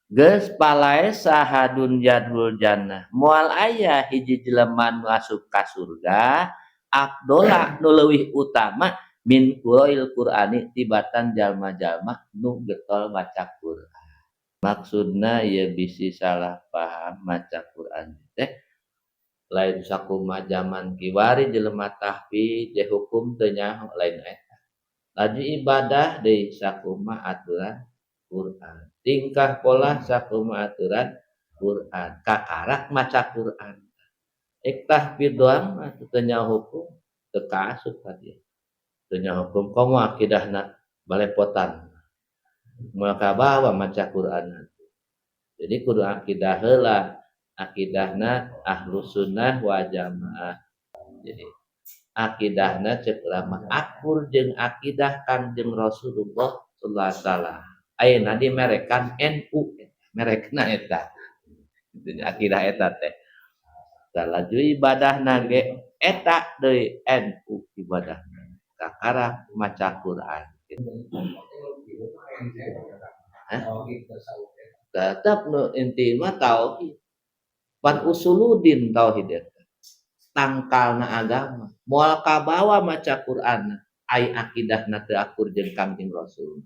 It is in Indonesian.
geus palae sahadun jadul jannah moal aya hiji jelema nu asup ka surga afdola nu leuwih utama min qura'il qur'ani tibatan jalma-jalma nu getol maca Qur'an. Maksudna ieu bisi salah paham maca Qur'an teh lain sakumaha zaman kiwari jelema tahfidz je hukum teu nyaho lain eta. Laju ibadah deui sakumaha aturan Qur'an. Tingkah pola sakumaha aturan Qur'an. Kakarak maca Qur'an. Tahfidz doang mah teu nyaho hukum teu kaasup ka dieu. Teu nyaho hukum komo akidahna balepotan. Moal kabawa maca Qur'an. Jadi kudu akidah heula. Akidahna ahlus sunnah wal jamaah. Jadi akidahna ceuk urang akur jeung akidah Kangjeng Rasulullah sallallahu alaihi wasallam. Ayeuna dimerekan NU merekna eta. Akidah eta teh. Laju ibadahna ge eta deui NU ibadahna. Kakarak maca Qur'an. Tetep nu inti mah tauhid. Pan usuluddin tauhid eta. Tangkalna agama. Moal kabawa maca Qur'an ai akidahna teu akur jeung Kangjeng Rasul.